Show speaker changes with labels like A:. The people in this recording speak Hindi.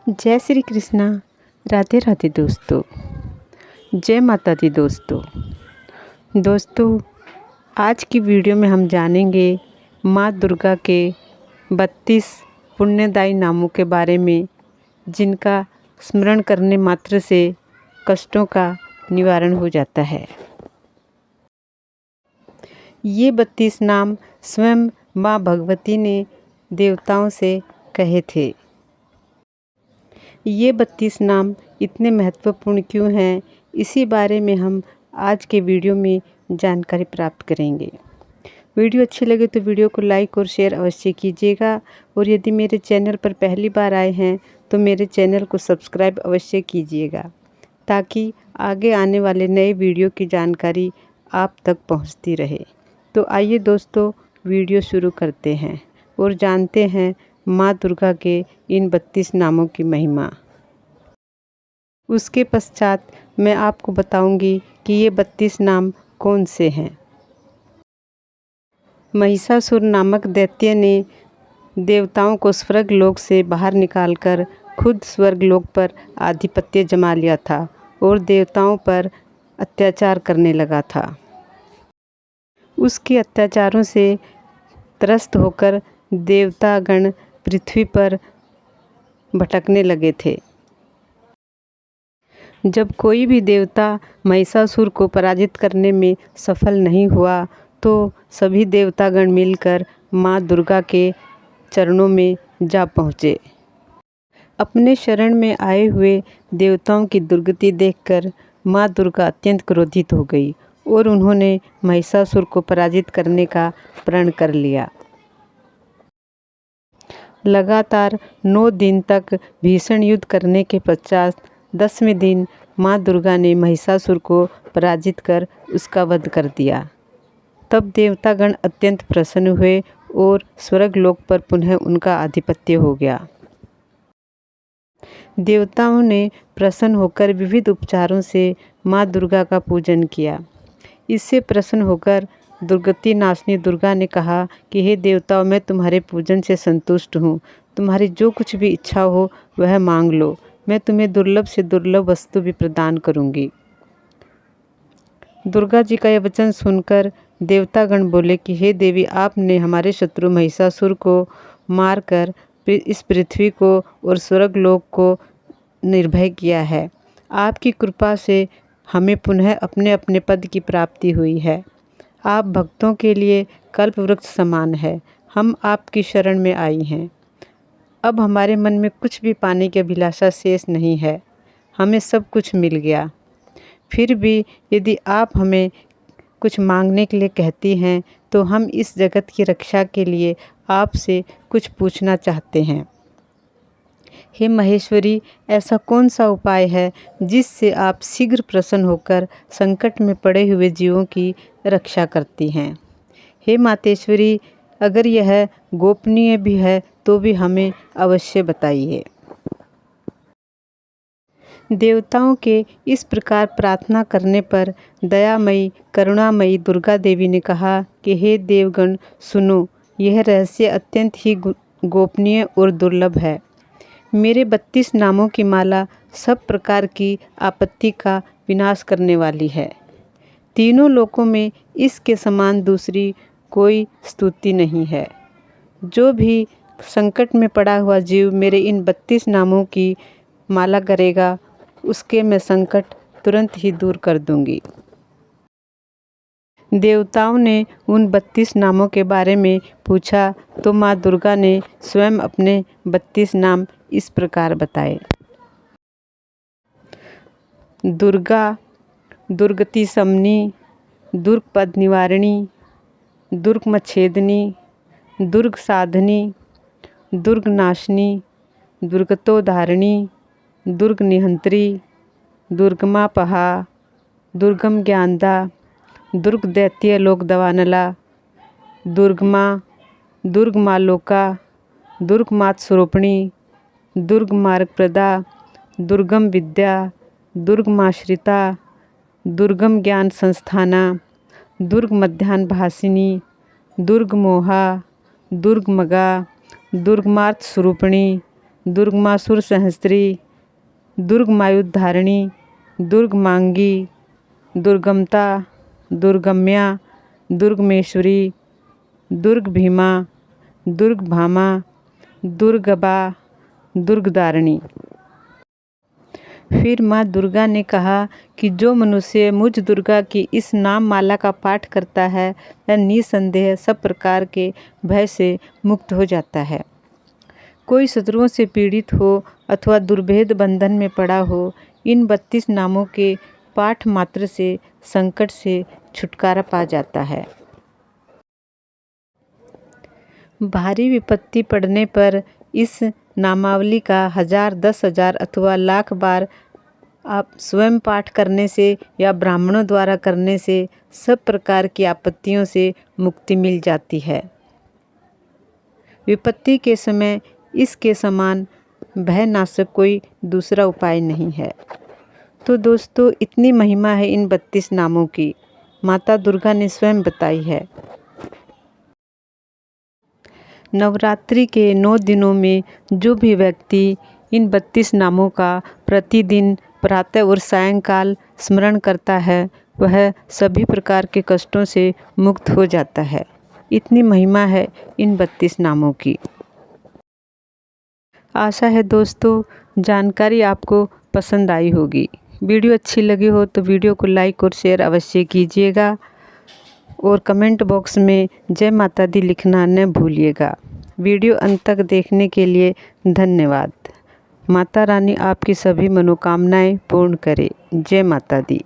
A: जय श्री कृष्णा। राधे राधे दोस्तों। जय माता दी दोस्तों, आज की वीडियो में हम जानेंगे माँ दुर्गा के 32 पुण्यदायी नामों के बारे में, जिनका स्मरण करने मात्र से कष्टों का निवारण हो जाता है। ये 32 नाम स्वयं माँ भगवती ने देवताओं से कहे थे। ये 32 नाम इतने महत्वपूर्ण क्यों हैं, इसी बारे में हम आज के वीडियो में जानकारी प्राप्त करेंगे। वीडियो अच्छी लगे तो वीडियो को लाइक और शेयर अवश्य कीजिएगा, और यदि मेरे चैनल पर पहली बार आए हैं तो मेरे चैनल को सब्सक्राइब अवश्य कीजिएगा, ताकि आगे आने वाले नए वीडियो की जानकारी आप तक पहुंचती रहे। तो आइए दोस्तों, वीडियो शुरू करते हैं और जानते हैं माँ दुर्गा के इन 32 नामों की महिमा। उसके पश्चात मैं आपको बताऊंगी कि ये 32 नाम कौन से हैं। महिषासुर नामक दैत्य ने देवताओं को स्वर्गलोक से बाहर निकालकर खुद स्वर्गलोक पर आधिपत्य जमा लिया था और देवताओं पर अत्याचार करने लगा था। उसके अत्याचारों से त्रस्त होकर देवतागण पृथ्वी पर भटकने लगे थे। जब कोई भी देवता महिषासुर को पराजित करने में सफल नहीं हुआ, तो सभी देवतागण मिलकर माँ दुर्गा के चरणों में जा पहुँचे। अपने शरण में आए हुए देवताओं की दुर्गति देखकर माँ दुर्गा अत्यंत क्रोधित हो गई और उन्होंने महिषासुर को पराजित करने का प्रण कर लिया। लगातार 9 दिन तक भीषण युद्ध करने के पश्चात 10वें दिन माँ दुर्गा ने महिषासुर को पराजित कर उसका वध कर दिया। तब देवतागण अत्यंत प्रसन्न हुए और स्वर्गलोक पर पुनः उनका आधिपत्य हो गया। देवताओं ने प्रसन्न होकर विविध उपचारों से माँ दुर्गा का पूजन किया। इससे प्रसन्न होकर दुर्गति नाशनी दुर्गा ने कहा कि हे देवताओं, मैं तुम्हारे पूजन से संतुष्ट हूँ। तुम्हारी जो कुछ भी इच्छा हो वह मांग लो, मैं तुम्हें दुर्लभ से दुर्लभ वस्तु भी प्रदान करूँगी। दुर्गा जी का यह वचन सुनकर देवतागण बोले कि हे देवी, आपने हमारे शत्रु महिषासुर को मारकर इस पृथ्वी को और स्वर्गलोक को निर्भय किया है। आपकी कृपा से हमें पुनः अपने अपने पद की प्राप्ति हुई है। आप भक्तों के लिए कल्प वृक्ष समान है। हम आपकी शरण में आई हैं। अब हमारे मन में कुछ भी पाने की अभिलाषा शेष नहीं है। हमें सब कुछ मिल गया। फिर भी यदि आप हमें कुछ मांगने के लिए कहती हैं, तो हम इस जगत की रक्षा के लिए आपसे कुछ पूछना चाहते हैं। हे महेश्वरी, ऐसा कौन सा उपाय है जिससे आप शीघ्र प्रसन्न होकर संकट में पड़े हुए जीवों की रक्षा करती हैं? हे मातेश्वरी, अगर यह गोपनीय भी है तो भी हमें अवश्य बताइए। देवताओं के इस प्रकार प्रार्थना करने पर दयामयी करुणामयी दुर्गा देवी ने कहा कि हे देवगण, सुनो, यह रहस्य अत्यंत ही गोपनीय और दुर्लभ है। मेरे 32 नामों की माला सब प्रकार की आपत्ति का विनाश करने वाली है। तीनों लोकों में इसके समान दूसरी कोई स्तुति नहीं है। जो भी संकट में पड़ा हुआ जीव मेरे इन 32 नामों की माला करेगा, उसके मैं संकट तुरंत ही दूर कर दूंगी। देवताओं ने उन 32 नामों के बारे में पूछा तो माँ दुर्गा ने स्वयं अपने 32 नाम इस प्रकार बताए। दुर्गा, दुर्गति शमनी, दुर्गपद निवारिणी, दुर्गमच्छेदिनी, दुर्ग साधनी, दुर्ग नाशिनी, दुर्गतोद्धारिणी, दुर्ग निहंत्री, दुर्गमापहा, दुर्गम ज्ञानदा, दुर्ग दैत्य लोक दवानला, दुर्गमा, दुर्गमालोका, दुर्गमात स्वरूपिणी, दुर्ग मार्गप्रदा, दुर्गम विद्या, दुर्गमाश्रिता, दुर्गम ज्ञान संस्थाना, दुर्ग मध्यान्ह भासिनी, दुर्ग मोहा, दुर्ग मगा, दुर्गमार्थ स्वरूपिणी, दुर्गमासुर सहस्त्री, दुर्गमायुधारिणी, दुर्गमांगी, दुर्गमता, दुर्गम्या, दुर्गमेश्वरी, दुर्गभीमा, दुर्गभामा, दुर्गबा, दुर्गदारिणी। फिर माँ दुर्गा ने कहा कि जो मनुष्य मुझ दुर्गा की इस नाम माला का पाठ करता है वह निसंदेह सब प्रकार के भय से मुक्त हो जाता है। कोई शत्रुओं से पीड़ित हो अथवा दुर्भेद बंधन में पड़ा हो, इन 32 नामों के पाठ मात्र से संकट से छुटकारा पा जाता है। भारी विपत्ति पड़ने पर इस नामावली का 1000, 10,000 अथवा लाख बार आप स्वयं पाठ करने से या ब्राह्मणों द्वारा करने से सब प्रकार की आपत्तियों से मुक्ति मिल जाती है। विपत्ति के समय इसके समान भयनाशक कोई दूसरा उपाय नहीं है। तो दोस्तों, इतनी महिमा है इन 32 नामों की, माता दुर्गा ने स्वयं बताई है। नवरात्रि के 9 दिनों में जो भी व्यक्ति इन 32 नामों का प्रतिदिन प्रातः और सायंकाल स्मरण करता है वह सभी प्रकार के कष्टों से मुक्त हो जाता है। इतनी महिमा है इन 32 नामों की। आशा है दोस्तों जानकारी आपको पसंद आई होगी। वीडियो अच्छी लगी हो तो वीडियो को लाइक और शेयर अवश्य कीजिएगा और कमेंट बॉक्स में जय माता दी लिखना न भूलिएगा। वीडियो अंत तक देखने के लिए धन्यवाद। माता रानी आपकी सभी मनोकामनाएं पूर्ण करे। जय माता दी।